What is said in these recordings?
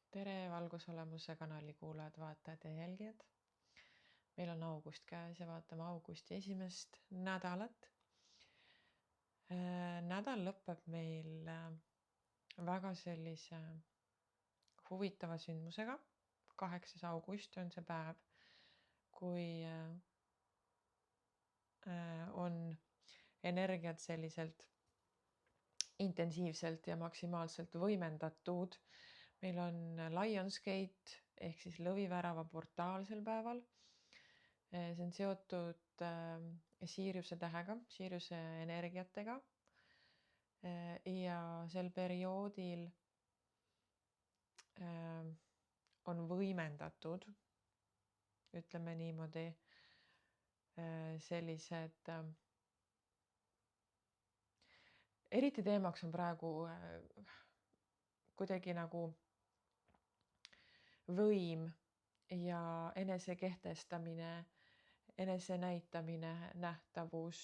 Tere, valgusolemuse kanali kuulajad, vaatajad ja jälgijad. Meil on august käes ja vaatame augusti esimest nädalat. Nädal lõpeb meil väga sellise huvitava sündmusega. 8. august on see päev, kui on energiat selliselt intensiivselt ja maksimaalselt võimendatud. Meil on Lionsgate ehk siis Lõvivärava portaal sel päeval. See on seotud Siiriuse tähega, Siiriuse energiatega. Ja sel perioodil on võimendatud, ütleme niimoodi, sellised eriti teemaks on praegu kuidagi nagu võim ja enese kehtestamine, enese näitamine, nähtavus,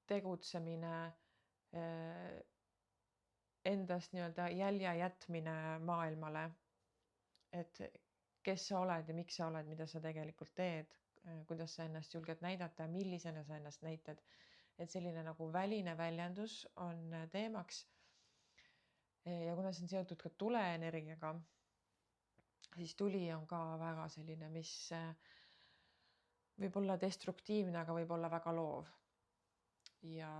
tegutsemine, endast nii-öelda jälje jätmine maailmale, et kes sa oled ja miks sa oled, mida sa tegelikult teed, kuidas sa ennast julged näidata ja millisena sa ennast näitad. Et selline nagu väline väljendus on teemaks. Ja kuna see on seotud ka tuleenergiaga, siis tuli on ka väga selline, mis võib olla destruktiivne, aga võib olla väga loov. Ja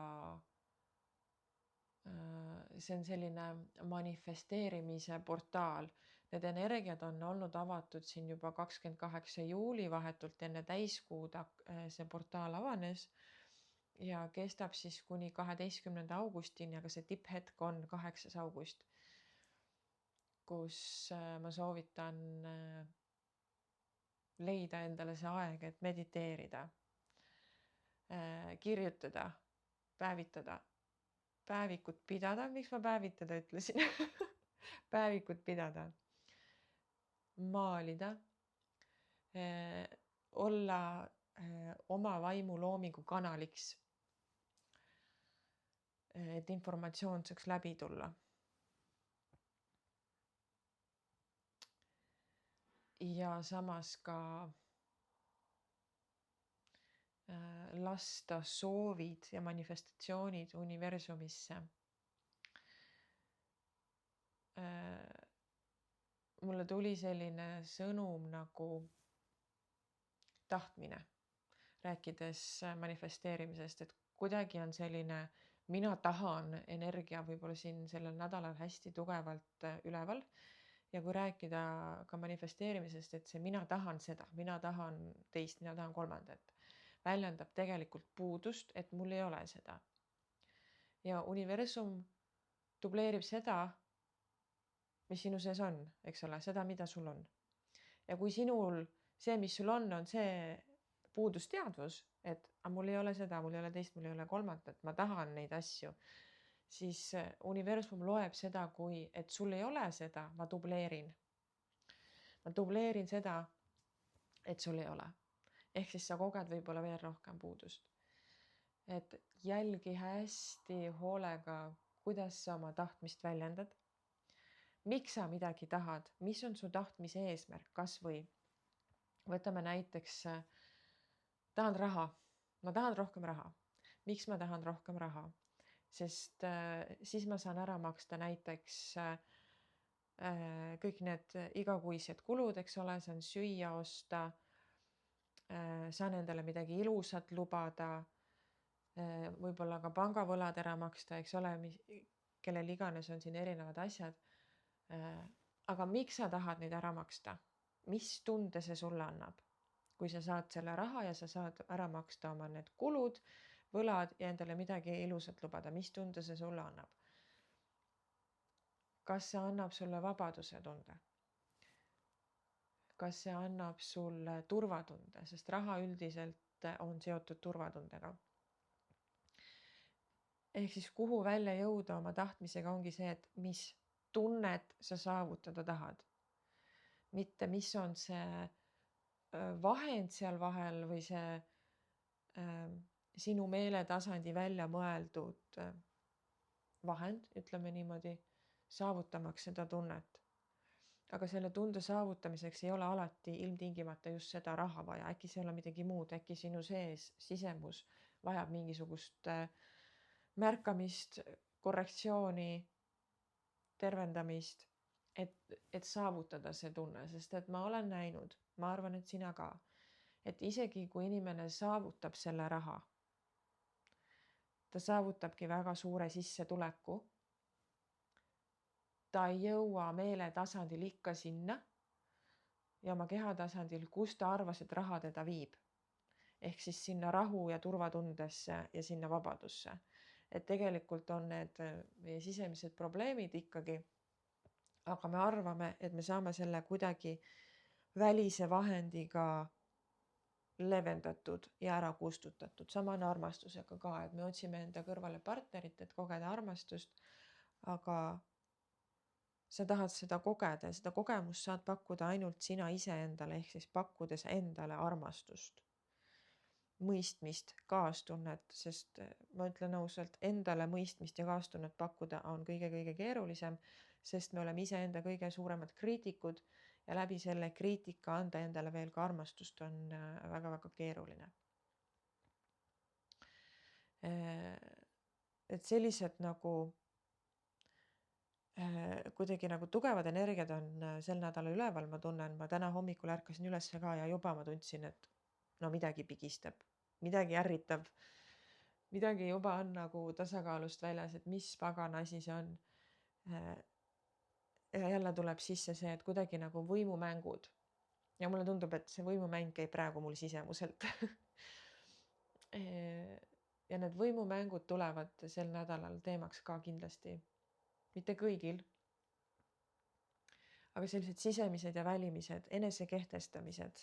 see on selline manifesteerimise portaal. Need energiad on olnud avatud siin juba 28. juuli, vahetult enne täiskuud see portaal avanes ja kestab siis kuni 12. augustini, aga see tipphetk on 8. august, kus ma soovitan leida endale see aeg, et mediteerida, kirjutada, päevitada, päevikut pidada, miks ma päevitada ütlesin päevikut pidada, maalida, olla oma vaimuloomingu kanaliks, et informatsioon saaks läbi tulla. Ja samas ka lasta soovid ja manifestatsioonid universumisse. Mulle tuli selline sõnum nagu tahtmine, rääkides manifesteerimisest, et kuidagi on selline mina tahan energia võib-olla siin sellel nädalal hästi tugevalt üleval. Ja kui rääkida ka manifesteerimisest, et see mina tahan seda, mina tahan teist, mina tahan kolmandat, väljendab tegelikult puudust, et mul ei ole seda. Ja universum dubleerib seda, mis sinu sees on, eks ole, seda, mida sul on. Ja kui sinul see, mis sul on see puudusteadvus, et mul ei ole seda, mul ei ole teist, mul ei ole kolmandat, ma tahan neid asju, siis universum loeb seda, kui et sul ei ole seda, ma dubleerin. Ma dubleerin seda, et sul ei ole. Ehk siis sa koged võib-olla veel rohkem puudust. Et jälgi hästi hoolega, kuidas sa oma tahtmist väljendad. Miks sa midagi tahad? Mis on su tahtmise eesmärk? Kas või võtame näiteks, tahan raha. Ma tahan rohkem raha. Miks ma tahan rohkem raha? Sest siis ma saan ära maksta näiteks kõik need igakuised kulud, eks ole, saan süüa osta, saan endale midagi ilusat lubada, võib-olla ka pangavõlad ära maksta, eks ole, kellel iganes on siin erinevad asjad. Aga miks sa tahad neid ära maksta? Mis tunde see sulle annab? Kui sa saad selle raha ja sa saad ära maksta oma need kulud, võlad ja endale midagi ilusat lubada, mis tunde see sulle annab? Kas see annab sulle vabaduse tunde? Kas see annab sulle turvatunde, sest raha üldiselt on seotud turvatundega. Ehk siis kuhu välja jõuda oma tahtmisega ongi see, et mis tunnet sa saavutada tahad. Mitte mis on see vahend seal vahel või see sinu meeletasandi välja mõeldud vahend, ütleme niimoodi, saavutamaks seda tunnet. Aga selle tunde saavutamiseks ei ole alati ilmtingimata just seda raha vaja, äkki see ei ole midagi muud, äkki sinu sees, sisemus vajab mingisugust märkamist, korrektsiooni, tervendamist, et saavutada see tunne, sest et ma olen näinud, ma arvan, et sina ka, et isegi kui inimene saavutab selle raha, ta saavutabki väga suure sissetuleku, ta ei jõua meeletasandil ikka sinna ja oma kehatasandil, kus ta arvas, et raha teda viib. Ehk siis sinna rahu ja turvatundesse ja sinna vabadusse. Et tegelikult on need meie sisemised probleemid ikkagi, aga me arvame, et me saame selle kuidagi välise vahendiga levendatud ja ära kustutatud. Sama on armastusega ka, et me otsime enda kõrvale partnerit, et kogeda armastust, aga sa tahad seda kogeda ja seda kogemust saad pakkuda ainult sina iseendale, ehk siis pakkudes endale armastust, mõistmist, kaastunnet, sest ma ütlen ausalt, endale mõistmist ja kaastunnet pakkuda on kõige keerulisem, sest me oleme iseenda kõige suuremad kriitikud ja läbi selle kriitika anda endale veel ka armastust on väga-väga keeruline. Et sellised nagu kuidagi nagu tugevad energiad on sel nädalal üleval, ma tunnen, ma täna hommikul ärkasin üles ka ja juba ma tundsin, et no midagi pigistab, midagi ärritab, midagi juba on nagu tasakaalust väljas, et mis pagana asi see on. Ja jälle tuleb sisse see, et kuidagi nagu võimumängud ja mulle tundub, et see võimumäng käib praegu mul sisemuselt. Ja need võimumängud tulevad sel nädalal teemaks ka kindlasti. Mitte kõigil, aga sellised sisemised ja välimised, enesekehtestamised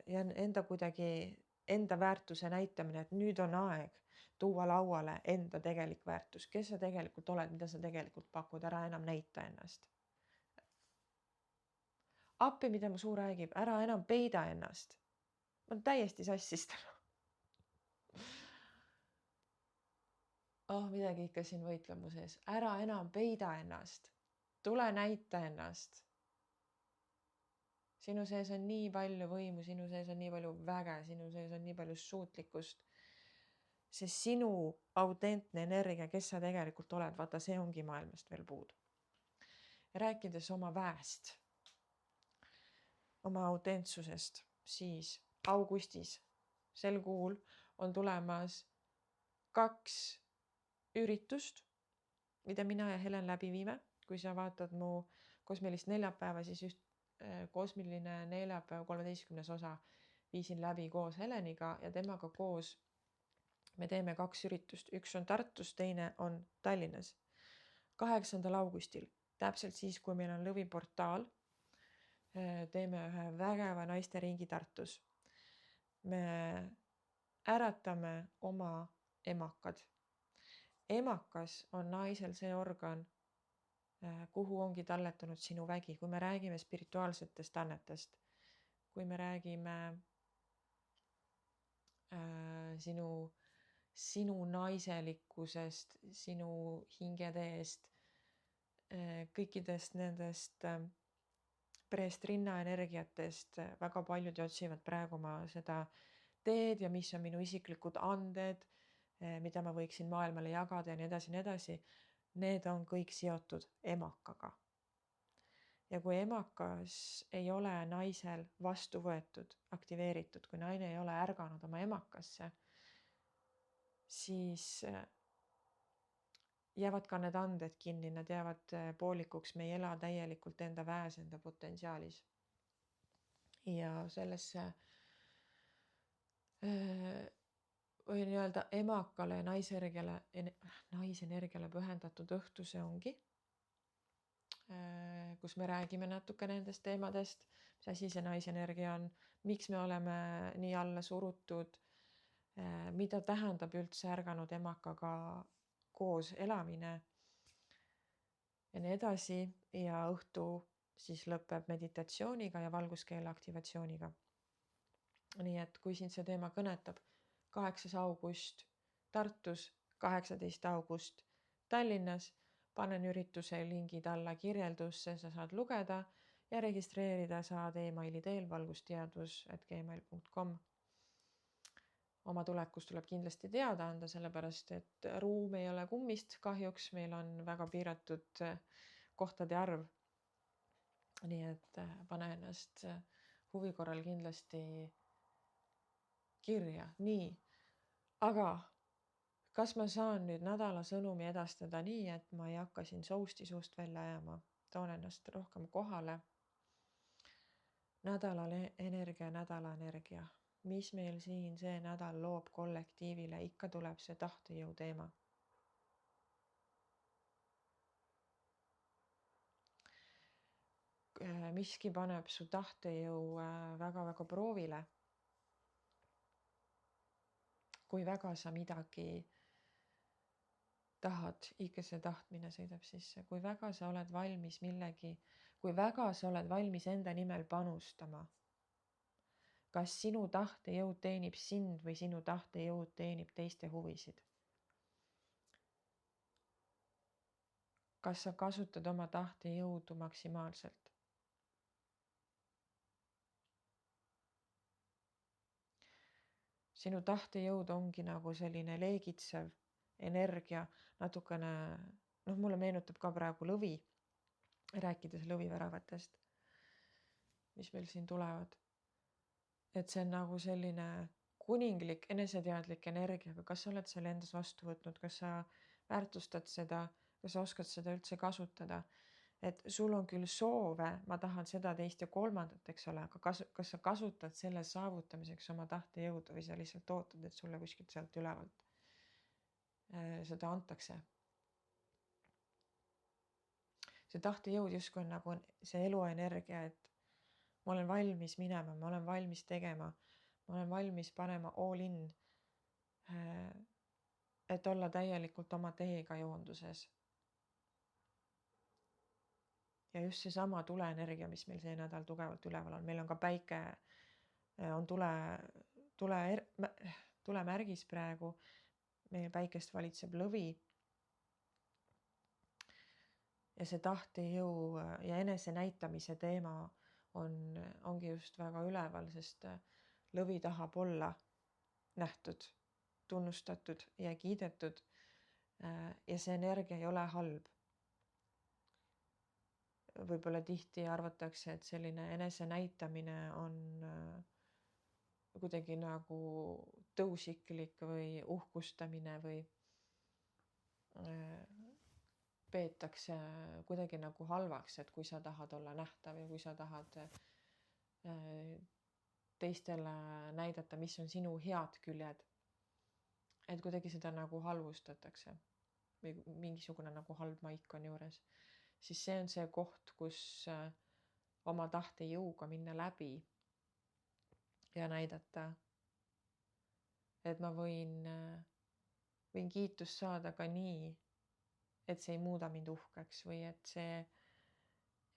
ja enda väärtuse näitamine, et nüüd on aeg tuua lauale enda tegelik väärtus, kes sa tegelikult oled, mida sa tegelikult pakud, ära enam näita ennast. Appi, mida mu suu räägib, ära enam peida ennast. Ma olen täiesti sassis täna. Midagi ikka siin võitleb mu sees. Ära enam peida ennast. Tule näita ennast. Sinu sees on nii palju võimu, sinu sees on nii palju väge, sinu sees on nii palju suutlikkust. See sinu autentne energia, kes sa tegelikult oled, vaata, see ongi maailmast veel puudu. Rääkides oma väest, oma autentsusest, siis augustis, sel kuul on tulemas 2 üritust, mida mina ja Helen läbi viime. Kui sa vaatad mu kosmilist neljapäeva, siis kosmiline neljapäev 13. osa viisin läbi koos Heleniga ja temaga koos me teeme 2 üritust. Üks on Tartus, teine on Tallinnas. 8. augustil, täpselt siis, kui meil on lõviportaal, teeme ühe vägeva naisteringi Tartus. Me äratame oma emakad. Emakas on naisel see organ, kuhu ongi talletunud sinu vägi. Kui me räägime spirituaalsetest annetest, kui me räägime sinu naiselikkusest, sinu hingeteest, kõikidest nendest preest rinna energiatest, väga paljud otsivad praegu ma seda teed ja mis on minu isiklikud anded, mida ma võiksin maailmale jagada ja nii edasi. Need on kõik seotud emakaga. Ja kui emakas ei ole naisel vastu võetud, aktiveeritud, kui naine ei ole ärganud oma emakasse, siis jäävad ka need anded kinni, nad jäävad poolikuks, me ei ela täielikult enda väes, enda potentsiaalis. Ja sellesse või nii-öelda emakale naisenergiale pühendatud õhtu see ongi, kus me räägime natuke nendest teemadest, mis asi see naisenergia on, miks me oleme nii alla surutud, mida tähendab üldse ärganud emakaga koos elamine ja nii edasi. Ja õhtu siis lõpeb meditatsiooniga ja valguskeele aktivatsiooniga. Nii et kui sind see teema kõnetab, 8. august Tartus, 18. august Tallinnas, Panen ürituse lingid alla kirjeldusse, sa saad lugeda ja registreerida saad emaili teel valgusteadvus@gmail.com. Oma tulekust tuleb kindlasti teada anda, sellepärast et ruum ei ole kummist kahjuks, meil on väga piiratud kohtade arv. Nii et pane ennast huvi korral kindlasti kirja. Nii, aga kas ma saan nüüd nädala sõnumi edastada nii, et ma ei hakka siin sousti suust välja ajama? Toon ennast rohkem kohale. Nädala energia. Mis meil siin see nädal loob kollektiivile? Ikka tuleb see tahtejõu teema. Miski paneb su tahtejõu väga-väga proovile. Kui väga sa midagi tahad, ikka see tahtmine sõidab sisse. Kui väga sa oled valmis kui väga sa oled valmis enda nimel panustama. Kas sinu tahtejõud teenib sind või sinu tahtejõud teenib teiste huvisid? Kas sa kasutad oma tahtejõudu maksimaalselt? Sinu tahtejõud ongi nagu selline leegitsev energia, natukene, mulle meenutab ka praegu lõvi, rääkides lõviväravatest, mis meil siin tulevad. Et see on nagu selline kuninglik, eneseteadlik energia, aga kas sa oled selle endas vastu võtnud, kas sa väärtustad seda, kas sa oskad seda üldse kasutada? Et sul on küll soove, ma tahan seda, teist ja kolmandat, eks ole, aga kas sa kasutad selle saavutamiseks oma tahtejõudu või sa lihtsalt ootad, et sulle kuskilt sealt ülevalt seda antakse? See tahtejõud justkui on nagu see eluenergia, et ma olen valmis minema, ma olen valmis tegema, ma olen valmis panema all in, et olla täielikult oma teega joonduses. Ja just seesama tuleenergia, mis meil see nädal tugevalt üleval on. Meil on ka päike, on tulemärgis praegu. Meie päikest valitseb lõvi. Ja see tahtejõu ja enese näitamise teema ongi just väga üleval, sest lõvi tahab olla nähtud, tunnustatud ja kiidetud. Ja see energia ei ole halb. Võib-olla tihti arvatakse, et selline enese näitamine on kuidagi nagu tõusiklik või uhkustamine või peetakse kuidagi nagu halvaks, et kui sa tahad olla nähtav ja kui sa tahad teistele näidata, mis on sinu head küljed, et kuidagi seda nagu halvustatakse või mingisugune nagu halb maik on juures. Siis see on see koht, kus oma tahtejõuga minna läbi ja näidata, et ma võin kiitust saada ka nii, et see ei muuda mind uhkeks või et see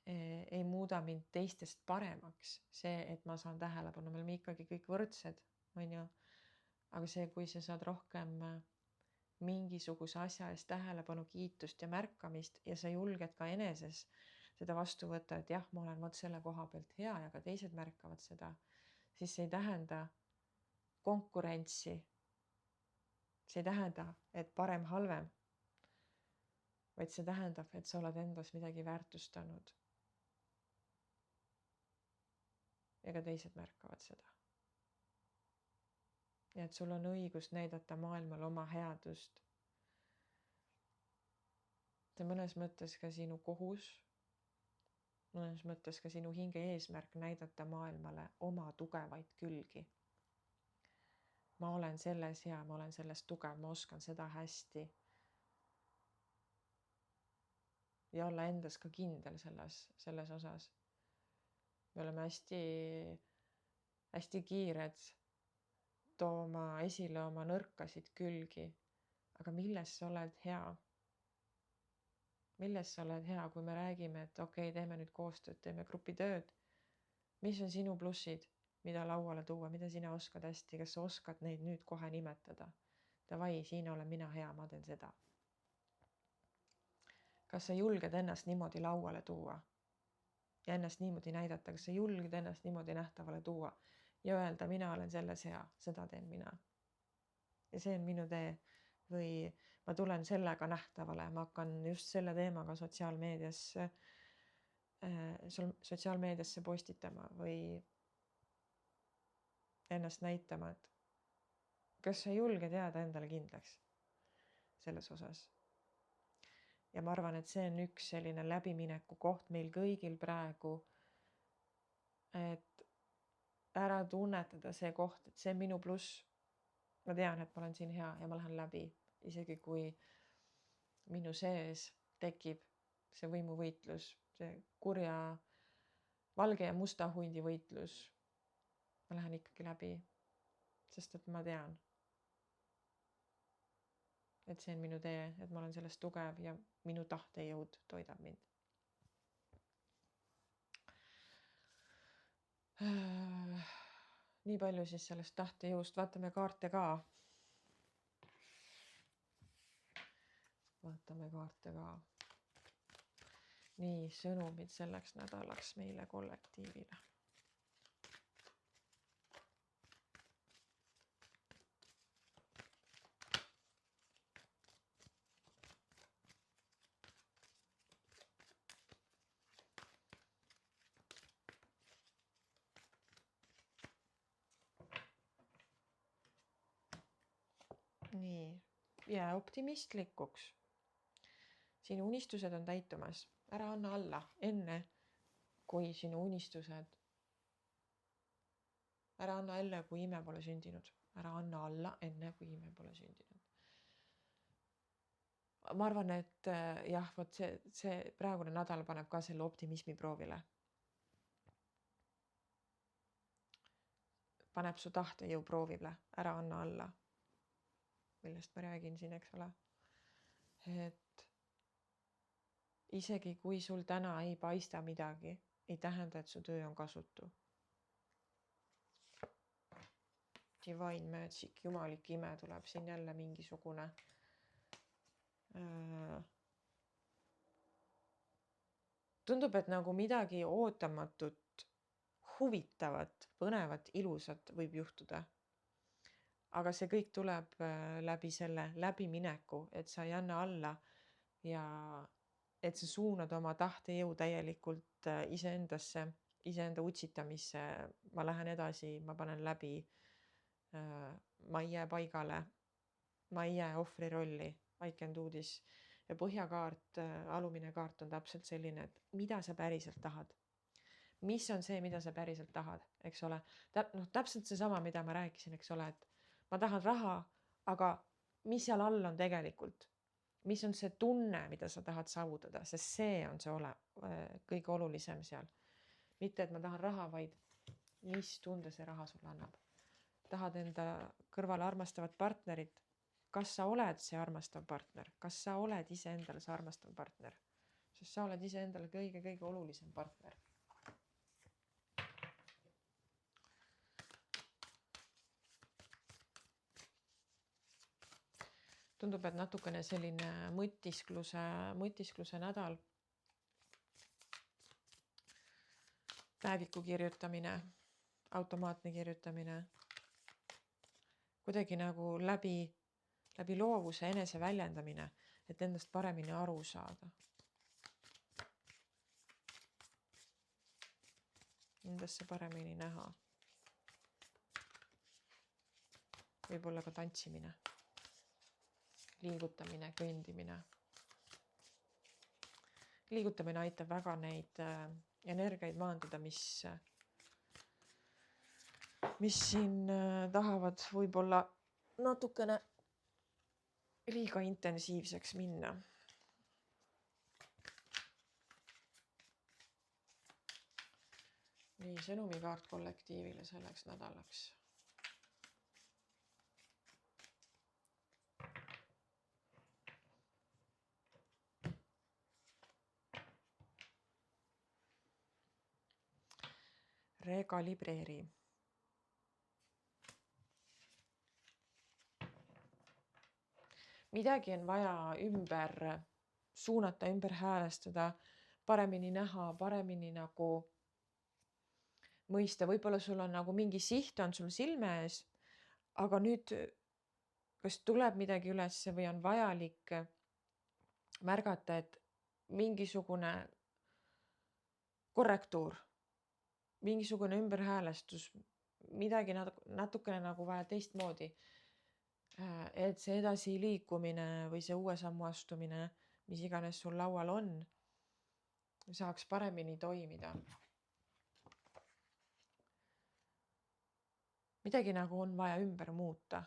ei muuda mind teistest paremaks. See, et ma saan tähelepanu, me oleme ikkagi kõik võrdsed, on ju. Aga see, kui sa saad rohkem mingisuguse asja eest tähelepanu, kiitust ja märkamist ja sa julged ka eneses seda vastu võtta, et jah, ma olen selle koha pealt hea ja ka teised märkavad seda, siis see ei tähenda konkurentsi. See ei tähenda, et parem halvem, vaid see tähendab, et sa oled endas midagi väärtustanud. Ja ka teised märkavad seda. Ja et sul on õigus näidata maailmale oma headust. See mõnes mõttes ka sinu kohus, mõnes mõttes ka sinu hinge eesmärk näidata maailmale oma tugevaid külgi. Ma olen selles hea, ma olen selles tugev, ma oskan seda hästi. Ja olla endas ka kindel selles osas. Me oleme hästi kiired tooma esile oma nõrkasid külgi. Aga milles sa oled hea? Milles sa oled hea, kui me räägime, et okei, teeme nüüd koostööd, teeme grupitööd. Mis on sinu plussid, mida lauale tuua, mida sina oskad hästi? Kas sa oskad neid nüüd kohe nimetada? Davai, siin olen mina hea, ma teen seda. Kas sa julged ennast niimoodi lauale tuua ja ennast niimoodi näidata, kas sa julged ennast niimoodi nähtavale tuua ja öelda, mina olen selles hea, seda teen mina. Ja see on minu tee või ma tulen sellega nähtavale, ma hakkan just selle teemaga sotsiaalmeediasse postitama või ennast näitama, et kas sa julged jääda endale kindlaks selles osas. Ja ma arvan, et see on üks selline läbimineku koht meil kõigil praegu, et ära tunnetada see koht, et see on minu pluss. Ma tean, et ma olen siin hea ja ma lähen läbi, isegi kui minu sees tekib see võimuvõitlus, see kurja valge ja musta hundi võitlus. Ma lähen ikkagi läbi, sest et ma tean, et see on minu tee, et ma olen selles tugev ja minu tahtejõud toidab mind. Nii palju siis sellest tahtejõust, vaatame kaarte ka. Nii, sõnumid selleks nädalaks meile kollektiivile. Nii, jää optimistlikuks. Sinu unistused on täitumas. Ära anna alla enne, kui sinu unistused. Ära anna alla, kui ime pole sündinud. Ära anna alla enne, kui ime pole sündinud. Ma arvan, et jah, vot see praegune nädal paneb ka selle optimismi proovile. Paneb su tahtejõu proovile. Ära anna alla. Millest ma räägin siin, eks ole. Et isegi kui sul täna ei paista midagi, ei tähenda, et su töö on kasutu. Divine magic, jumalik ime tuleb siin jälle mingisugune tundub, et nagu midagi ootamatut, huvitavat, põnevat, ilusat võib juhtuda. Aga see kõik tuleb läbi selle läbimineku, et sa ei anna alla ja et sa suunad oma tahtejõu täielikult iseendasse, iseenda utsitamisse. Ma lähen edasi, ma panen läbi, ma ei jää paigale, ma ei jää ohvri rolli, I can do this. Ja põhjakaart, alumine kaart on täpselt selline, et mida sa päriselt tahad. Mis on see, mida sa päriselt tahad, eks ole. Täpselt see sama, mida ma rääkisin, eks ole, et ma tahan raha, aga mis seal all on tegelikult? Mis on see tunne, mida sa tahad saavutada? Sest see on see kõige olulisem seal. Mitte, et ma tahan raha, vaid mis tunde see raha sulle annab. Tahad enda kõrvale armastavat partnerit? Kas sa oled see armastav partner? Kas sa oled ise endale see armastav partner? Sest sa oled ise endale kõige olulisem partner. Tundub, et natukene selline mõtiskluse nädal. Päeviku kirjutamine, automaatne kirjutamine. Kuidagi nagu läbi loovuse enese väljendamine, et endast paremini aru saada. Endasse paremini näha. Võib-olla ka tantsimine. Liigutamine, kõndimine. Liigutamine aitab väga neid energiaid maandada, mis siin tahavad võib-olla natukene liiga intensiivseks minna. Nii, sõnumikaart kollektiivile selleks nädalaks. Rekalibreeri. Midagi on vaja ümber suunata, ümber häälestada, paremini näha, paremini nagu mõista. Võib-olla sul on nagu mingi siht on sul silme ees, aga nüüd kas tuleb midagi üles või on vajalik märgata, et mingisugune korrektuur, mingisugune ümberhäälestus, midagi natukene nagu vaja teistmoodi. Et see edasi liikumine või see uue sammu astumine, mis iganes sul laual on, saaks paremini toimida. Midagi nagu on vaja ümber muuta.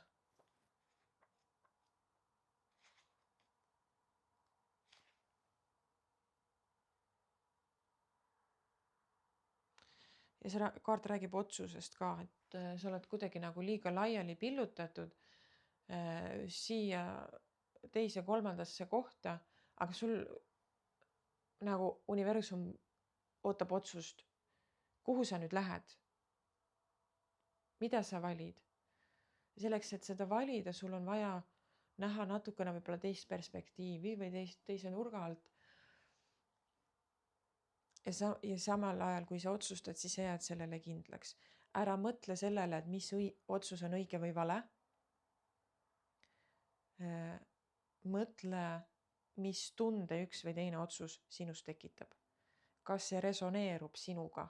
Ja see kaart räägib otsusest ka, et sa oled kuidagi nagu liiga laiali pillutatud siia teise, kolmandasse kohta, aga sul nagu universum ootab otsust. Kuhu sa nüüd lähed? Mida sa valid? Selleks, et seda valida, sul on vaja näha natukene võib-olla teist perspektiivi või teise nurga alt. Ja samal ajal, kui sa otsustad, siis sa jääd sellele kindlaks. Ära mõtle sellele, et mis otsus on õige või vale. Mõtle, mis tunde üks või teine otsus sinus tekitab. Kas see resoneerub sinuga?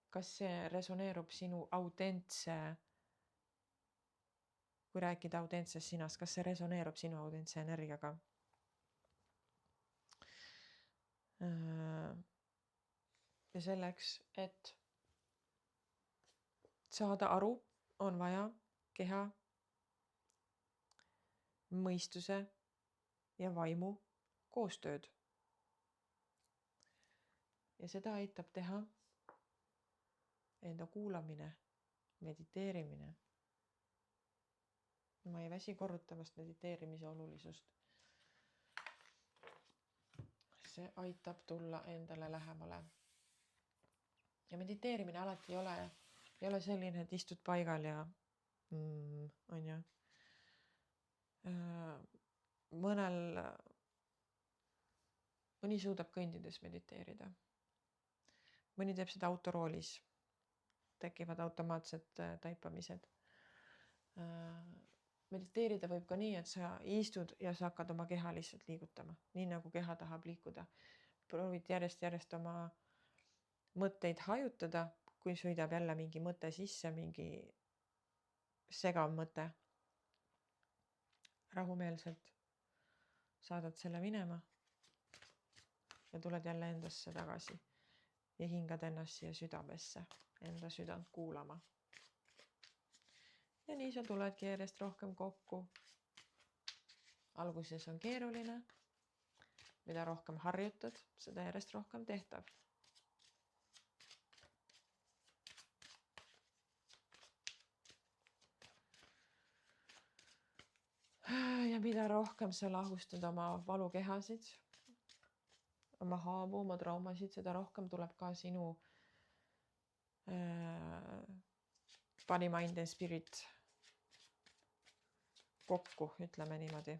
Kas see resoneerub sinu autentse, kui rääkida autentsest sinast, kas see resoneerub sinu autentse energiaga? Ja selleks, et saada aru, on vaja keha, mõistuse ja vaimu koostööd. Ja seda aitab teha enda kuulamine, mediteerimine. Ma ei väsi korrutamast mediteerimise olulisust. See aitab tulla endale lähemale. Ja mediteerimine alati ei ole selline, et istud paigal ja on ju. Mõni suudab kõndides mediteerida. Mõni teeb seda autoroolis. Tekivad automaatsed taipamised. Mediteerida võib ka nii, et sa istud ja sa hakkad oma keha lihtsalt liigutama. Nii nagu keha tahab liikuda. Proovid järjest oma mõtteid hajutada, kui sõidab jälle mingi mõte sisse, mingi segav mõte. Rahumeelselt saadad selle minema ja tuled jälle endasse tagasi ja hingad ennast siia südamesse, enda südant kuulama. Ja nii sa tuledki järjest rohkem kokku. Alguses on keeruline, mida rohkem harjutad, seda järjest rohkem tehtav. Ja mida rohkem sa lahustad oma valukehasid, oma haavu, oma traumasid, seda rohkem tuleb ka sinu body, mind and spirit kokku, ütleme niimoodi.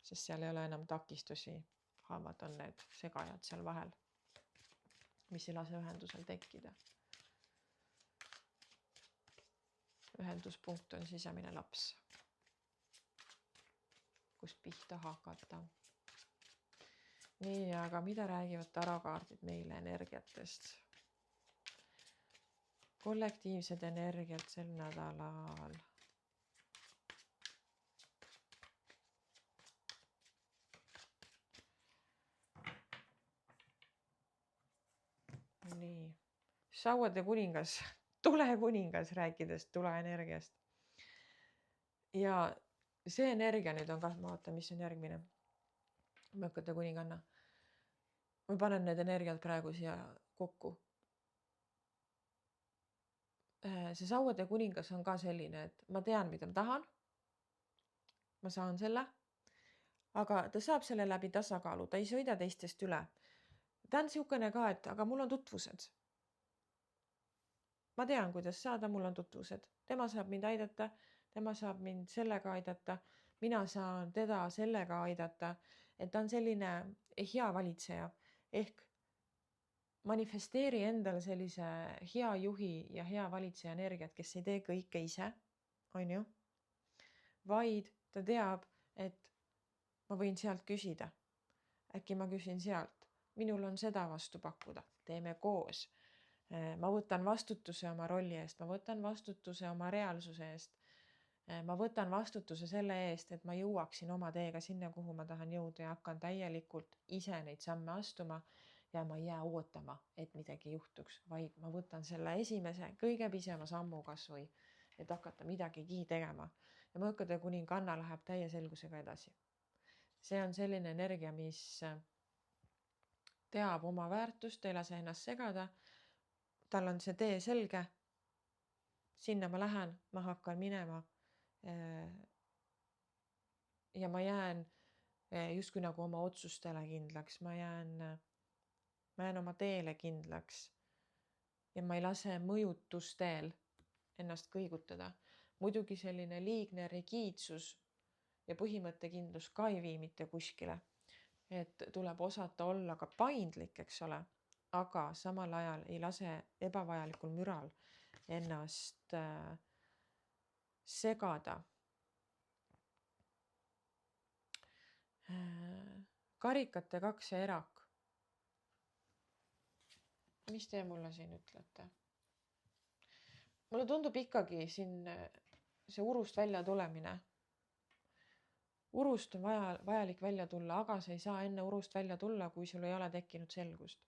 Sest seal ei ole enam takistusi. Haavad on need segajad seal vahel, mis ei lase ühendusel tekkida. Ühenduspunkt on sisemine laps, kus pihta hakata. Nii, aga mida räägivad tarokaardid meile energiatest? Kollektiivsed energiat sel nädalal. Nii, sauade kuningas, tule kuningas, rääkides tuleenergiast. Ja see energia nüüd on ka, ma vaatan, mis on järgmine. Mõõkate kuninganna. Ma panen need energiat praegu siia kokku. See sauade kuningas on ka selline, et ma tean, mida ma tahan. Ma saan selle. Aga ta saab selle läbi tasakaalu, ta ei sõida teistest üle. Ta on siukene ka, et aga mul on tutvused. Ma tean, kuidas saada, mul on tutvused. Tema saab mind aidata, tema saab mind sellega aidata, mina saan teda sellega aidata, et ta on selline hea valitseja ehk manifesteeri endale sellise hea juhi ja hea valitseja energiat, kes ei tee kõike ise, on ju, vaid ta teab, et ma võin sealt küsida. Äkki ma küsin sealt, minul on seda vastu pakkuda, teeme koos. Ma võtan vastutuse oma rolli eest, ma võtan vastutuse oma reaalsuse eest. Ma võtan vastutuse selle eest, et ma jõuaksin oma teega sinna, kuhu ma tahan jõuda ja hakkan täielikult ise neid samme astuma ja ma ei jää ootama, et midagi juhtuks, vaid ma võtan selle esimese kõige pisema sammu kasvõi, et hakata midagigi tegema. Ja Mõõkade kuninganna läheb täie selgusega edasi. See on selline energia, mis teab oma väärtust, ei lase ennast segada. Tal on see tee selge. Sinna ma lähen, ma hakkan minema. Ja ma jään justkui nagu oma otsustele kindlaks. Ma jään oma teele kindlaks. Ja ma ei lase mõjutusteel ennast kõigutada. Muidugi selline liigne rigiidsus ja põhimõttekindlus ka ei vii mitte kuskile. Et tuleb osata olla ka paindlik, eks ole, aga samal ajal ei lase ebavajalikul müral ennast segada. Karikate 2 ja erak. Mis te mulle siin ütlete? Mulle tundub ikkagi siin see urust välja tulemine. Urust on vajalik välja tulla, aga sa ei saa enne urust välja tulla, kui sul ei ole tekkinud selgust.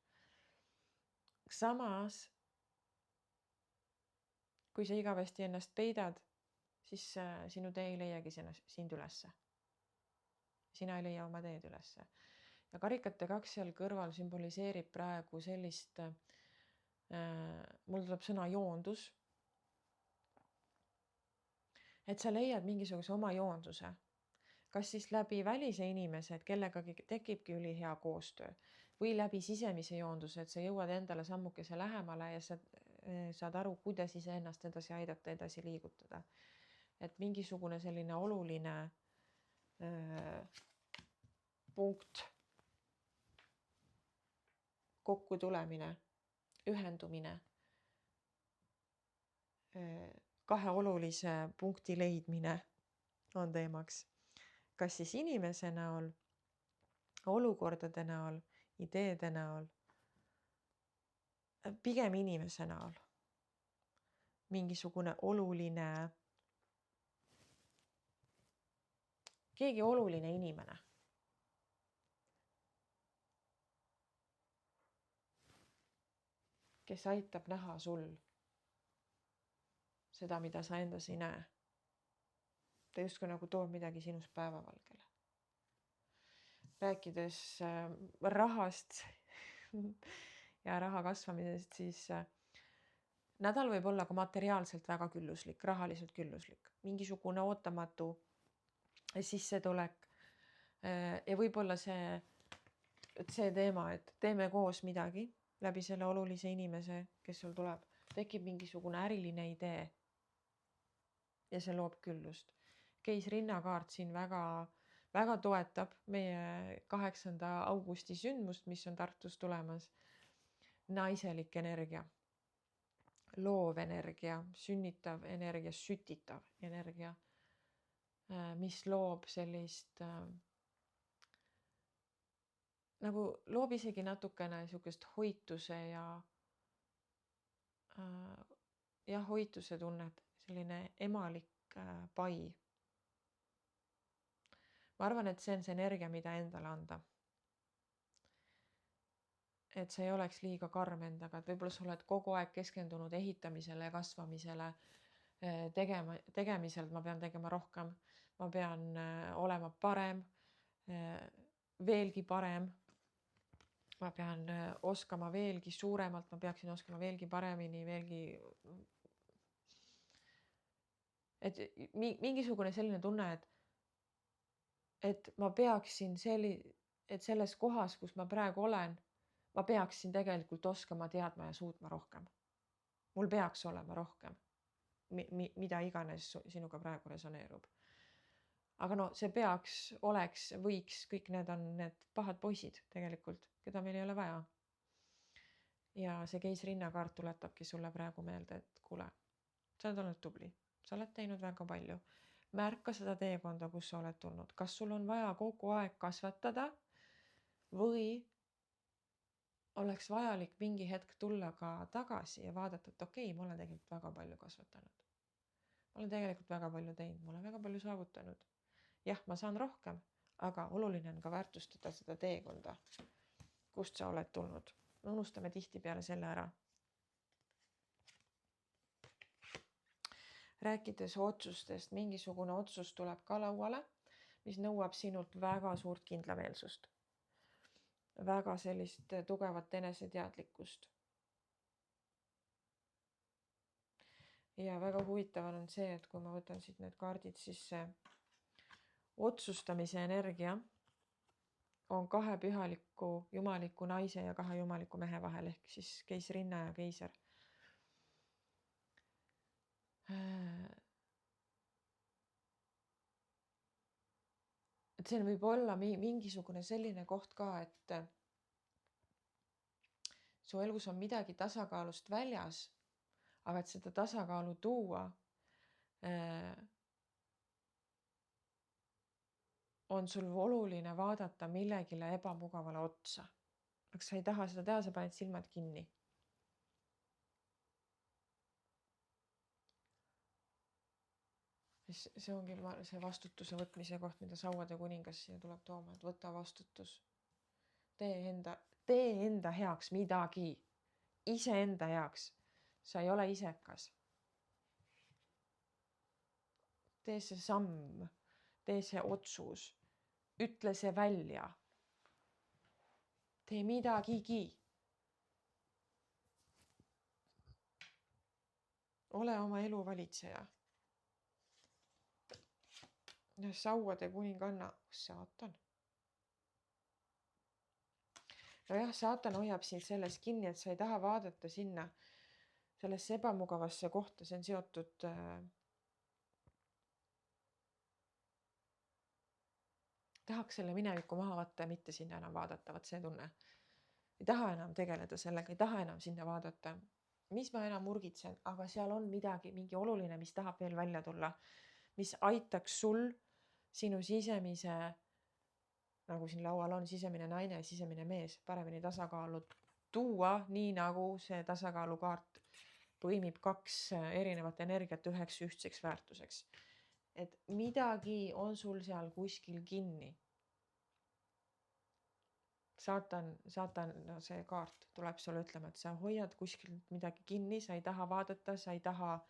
Samas, kui sa igavesti ennast peidad, siis sinu tee ei leiagi sind ülesse. Sina ei leia oma teed ülesse. Ja karikate 2 seal kõrval sümboliseerib praegu sellist, mul tuleb sõna joondus, et sa leiad mingisuguse oma joonduse. Kas siis läbi välise inimese, et kellegagi tekibki ülihea koostöö või läbi sisemise joonduse, et sa jõuad endale sammukese lähemale ja sa saad aru, kuidas ise ennast edasi aidata, edasi liigutada. Et mingisugune selline oluline punkt, kokku tulemine, ühendumine, kahe olulise punkti leidmine on teemaks. Kas siis inimese näol, olukordade näol, ideede näol, pigem inimese näol. Mingisugune oluline, keegi oluline inimene. Kes aitab näha sul seda, mida sa endas ei näe. Ta justkui nagu toob midagi sinust päevavalgele. Rääkides rahast ja raha kasvamisest, siis nädal võib olla ka materiaalselt väga külluslik, rahaliselt külluslik. Mingisugune ootamatu sissetulek. Ja võib-olla see teema, et teeme koos midagi läbi selle olulise inimese, kes sul tuleb, tekib mingisugune äriline idee ja see loob küllust. Keis rinnakaart siin väga toetab meie 8. augusti sündmust, mis on Tartus tulemas. Naiselik energia, loov energia, sünnitav energia, sütitav energia, mis loob sellist, nagu loob isegi natukene niisugust hoituse ja hoituse tunnet, selline emalik pai. Ma arvan, et see on see energia, mida endale anda. Et sa ei oleks liiga karm endaga, et võib-olla sa oled kogu aeg keskendunud ehitamisele ja kasvamisele, tegemiselt ma pean tegema rohkem, ma pean olema parem, veelgi parem, ma pean oskama veelgi suuremalt, ma peaksin oskama veelgi paremini, et mingisugune selline tunne, et ma peaksin et selles kohas, kus ma praegu olen, ma peaksin tegelikult oskama, teadma ja suutma rohkem. Mul peaks olema rohkem. mida iganes sinuga praegu resoneerub. Aga no see peaks, oleks, võiks, kõik need on need pahad poisid tegelikult, keda meil ei ole vaja. Ja see keisrinnakaart tuletabki sulle praegu meelde, et kuule, sa oled olnud tubli, sa oled teinud väga palju. Märka seda teekonda, kus sa oled tulnud. Kas sul on vaja kogu aeg kasvatada või oleks vajalik mingi hetk tulla ka tagasi ja vaadata, et okei, ma olen tegelikult väga palju kasvatanud. Ma olen tegelikult väga palju teinud, ma olen väga palju saavutanud. Jah, ma saan rohkem, aga oluline on ka väärtustada seda teekonda, kust sa oled tulnud. Me unustame tihtipeale selle ära. Rääkides otsustest, mingisugune otsus tuleb ka lauale, mis nõuab sinult väga suurt kindlameelsust. Väga sellist tugevat eneseteadlikkust. Ja väga huvitav on see, et kui ma võtan siit need kaardid, siis see otsustamise energia on 2 pühaliku jumaliku naise ja 2 jumaliku mehe vahel ehk siis keisrinna ja keiser. Et see võib olla mingisugune selline koht ka, et su elus on midagi tasakaalust väljas, aga et seda tasakaalu tuua, on sul oluline vaadata millegile ebamugavale otsa. Aga sa ei taha seda teha, sa paned silmad kinni. See ongi see vastutuse võtmise koht, mida sauade kuningas siia tuleb tooma, et võta vastutus. Tee enda heaks midagi. Iseenda heaks. Sa ei ole isekas. Tee see samm. Tee see otsus. Ütle see välja. Tee midagigi. Ole oma elu valitseja. Sauade kuninganna, saatan. No jah, saatan hoiab sind selles kinni, et sa ei taha vaadata sinna sellesse ebamugavasse kohta. See on seotud tahaks selle mineviku maha võtta ja mitte sinna enam vaadata, vaat see tunne. Ei taha enam tegeleda sellega, ei taha enam sinna vaadata. Mis ma enam urgitsen, aga seal on midagi, mingi oluline, mis tahab veel välja tulla, mis aitaks sul sinu sisemise, nagu siin laual on, sisemine naine ja sisemine mees paremini tasakaalu tuua, nii nagu see tasakaalukaart põimib 2 erinevat energiat üheks ühtseks väärtuseks. Et midagi on sul seal kuskil kinni. Saatan, see kaart tuleb sulle ütlema, et sa hoiad kuskil midagi kinni, sa ei taha vaadata, sa ei taha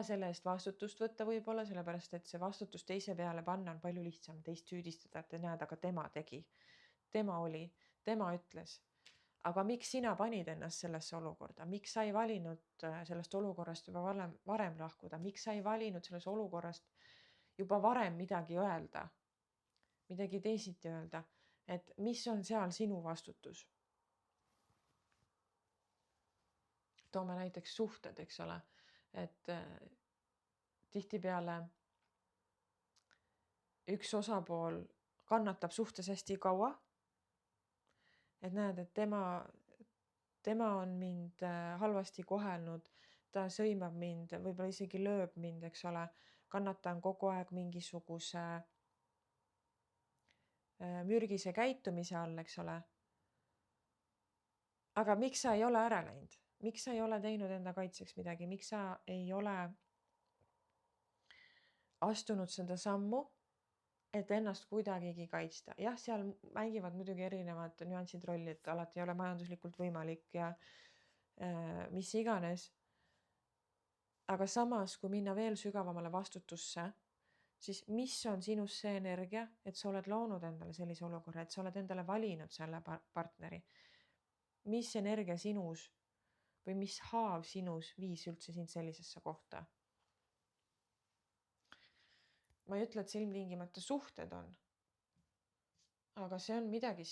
selle eest vastutust võtta võib-olla, sellepärast et see vastutus teise peale panna on palju lihtsam, teist süüdistada, et näed, aga tema tegi. Tema oli, tema ütles. Aga miks sina panid ennast sellesse olukorda? Miks sa ei valinud sellest olukorrast juba varem lahkuda? Miks sa ei valinud sellest olukorrast juba varem midagi öelda? Midagi teisiti öelda? Et mis on seal sinu vastutus? Toome näiteks suhted, eks ole. Et tihtipeale üks osapool kannatab suhtes hästi kaua. Et näed, et tema on mind halvasti kohelnud, ta sõimab mind, võib-olla isegi lööb mind, eks ole. Kannatan kogu aeg mingisuguse mürgise käitumise all, eks ole. Aga miks sa ei ole ära läinud? Miks sa ei ole teinud enda kaitseks midagi? Miks sa ei ole astunud seda sammu, et ennast kuidagigi kaitsta? Jah, seal mängivad muidugi erinevad nüansid rolli, et alati ei ole majanduslikult võimalik ja mis iganes. Aga samas, kui minna veel sügavamale vastutusse, siis mis on sinus see energia, et sa oled loonud endale sellise olukorra, et sa oled endale valinud selle partneri? Mis energia sinus või mis haav sinus viis üldse sind sellisesse kohta? Ma ei ütle, et see ilmtingimata suhted on, aga see on midagi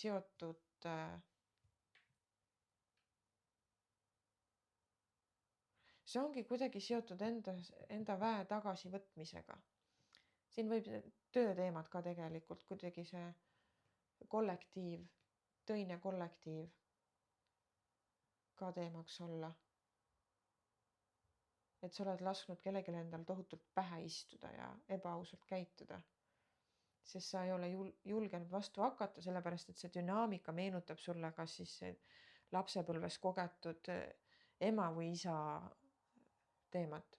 see ongi kuidagi seotud enda väe tagasivõtmisega. Siin võib tööteemad ka tegelikult kuidagi see kollektiiv, töine kollektiiv ka teemaks olla. Et sa oled lasknud kellelegi endal tohutult pähe istuda ja ebaausalt käituda. Sest sa ei ole julgenud vastu hakata, sellepärast et see dünaamika meenutab sulle kas siis lapsepõlves kogetud ema või isa teemat.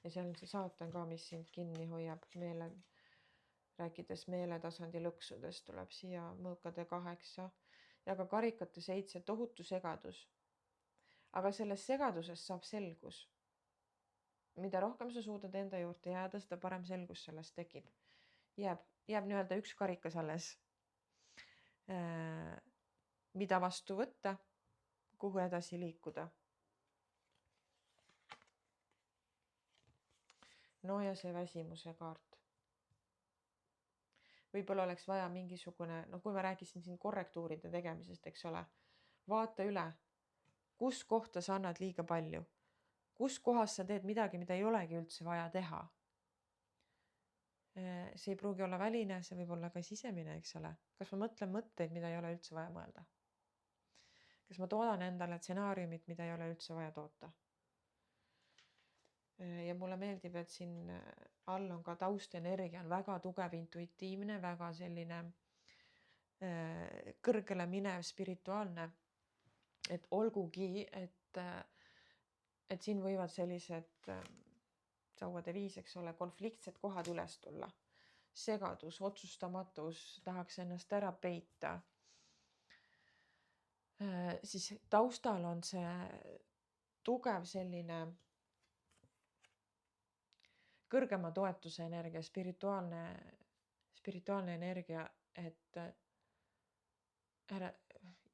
Ja seal on see saatan ka, mis sind kinni hoiab rääkides meeletasandi lõksudest, tuleb siia mõõkade 8 ja ka karikate 7, tohutu segadus. Aga selles segaduses saab selgus. Mida rohkem sa suudad enda juurde jääda, seda parem selgus sellest tekib. Jääb nii-öelda üks karikas alles. Mida vastu võtta, kuhu edasi liikuda. No ja see väsimuse kaart. Võib-olla oleks vaja mingisugune, kui ma rääkisin siin korrektuuride tegemisest, eks ole, vaata üle, kus kohta sa annad liiga palju. Kus kohas sa teed midagi, mida ei olegi üldse vaja teha. See ei pruugi olla väline, see võib olla ka sisemine, eks ole. Kas ma mõtlen mõtteid, mida ei ole üldse vaja mõelda? Kas ma toodan endale stsenaariumit, mida ei ole üldse vaja toota? Ja mulle meeldib, et siin all on ka taustenergia, on väga tugev, intuitiivne, väga selline kõrgele minev, spirituaalne. Et olgugi, et siin võivad sellised sauade 5, eks ole, konfliktsed kohad üles tulla. Segadus, otsustamatus, tahaks ennast ära peita. Siis taustal on see tugev selline kõrgema toetuse energia, spirituaalne energia, et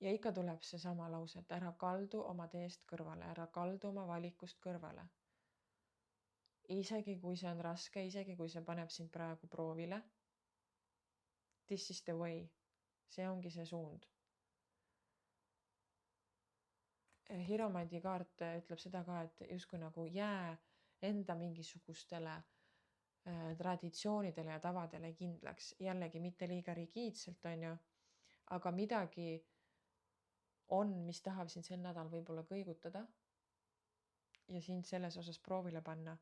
ja ikka tuleb see sama lause, et ära kaldu oma teest kõrvale, ära kaldu oma valikust kõrvale. Isegi kui see on raske, isegi kui see paneb sind praegu proovile. This is the way. See ongi see suund. Hiromandi kaart ütleb seda ka, et justkui nagu jää enda mingisugustele traditsioonidele ja tavadele kindlaks. Jällegi mitte liiga rigiidselt, on ju, aga midagi on, mis tahab sind sel nädal võib-olla kõigutada ja sind selles osas proovile panna.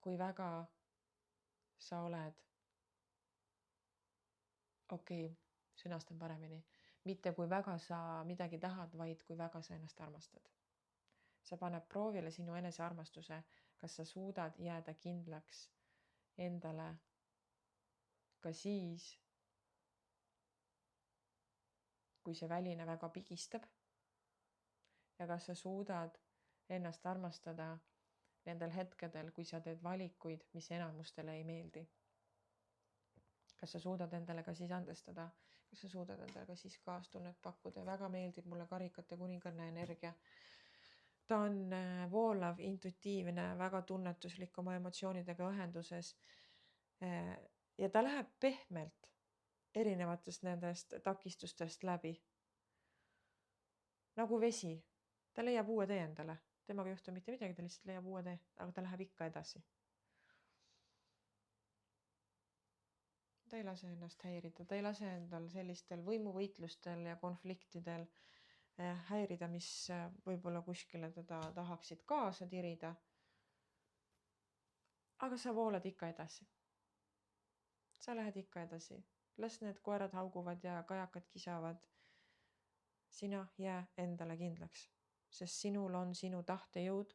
Kui väga sa oled, sõnastan paremini, mitte kui väga sa midagi tahad, vaid kui väga sa ennast armastad. See paneb proovile sinu enesearmastuse, kas sa suudad jääda kindlaks endale ka siis, kui see väline väga pigistab ja kas sa suudad ennast armastada nendel hetkedel, kui sa teed valikuid, mis enamustele ei meeldi. Kas sa suudad endale ka siis andestada, kas sa suudad endale ka siis kaastunnet pakkuda. Väga meeldib mulle karikate kuninganna energia. Ta on voolav, intuitiivne, väga tunnetuslik oma emotsioonidega ühenduses. Ja ta läheb pehmelt erinevatest nendest takistustest läbi. Nagu vesi. Ta leiab uue tee endale. Temaga ei juhtu mitte midagi, ta lihtsalt leiab uue tee, aga ta läheb ikka edasi. Ta ei lase ennast häirida, ta ei lase endal sellistel võimuvõitlustel ja konfliktidel häirida, mis võib-olla kuskile teda tahaksid kaasa tirida. Aga sa voolad ikka edasi. Sa lähed ikka edasi. Las need koerad hauguvad ja kajakad kisavad. Sina jää endale kindlaks, sest sinul on sinu tahtejõud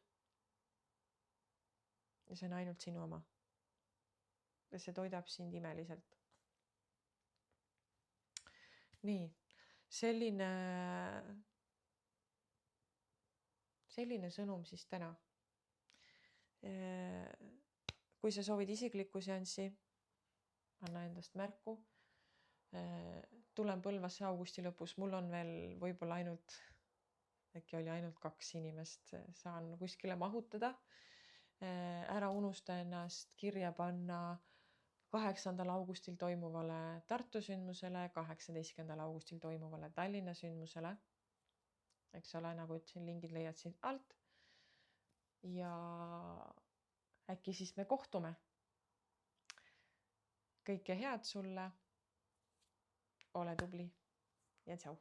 ja see on ainult sinu oma. Ja see toidab sind imeliselt. Nii, selline sõnum siis täna. Kui sa soovid isiklikku seanssi, anna endast märku. Tulen Põlvasse augusti lõpus. Mul on veel võib-olla äkki oli ainult 2 inimest. Saan kuskile mahutada. Ära unusta ennast kirja panna 8. augustil toimuvale Tartu sündmusele, 18. augustil toimuvale Tallinna sündmusele. eks ole, nagu ütlesin, lingid leiad siit alt. Ja äkki siis me kohtume. Kõike head sulle. Ole tubli ja tšau.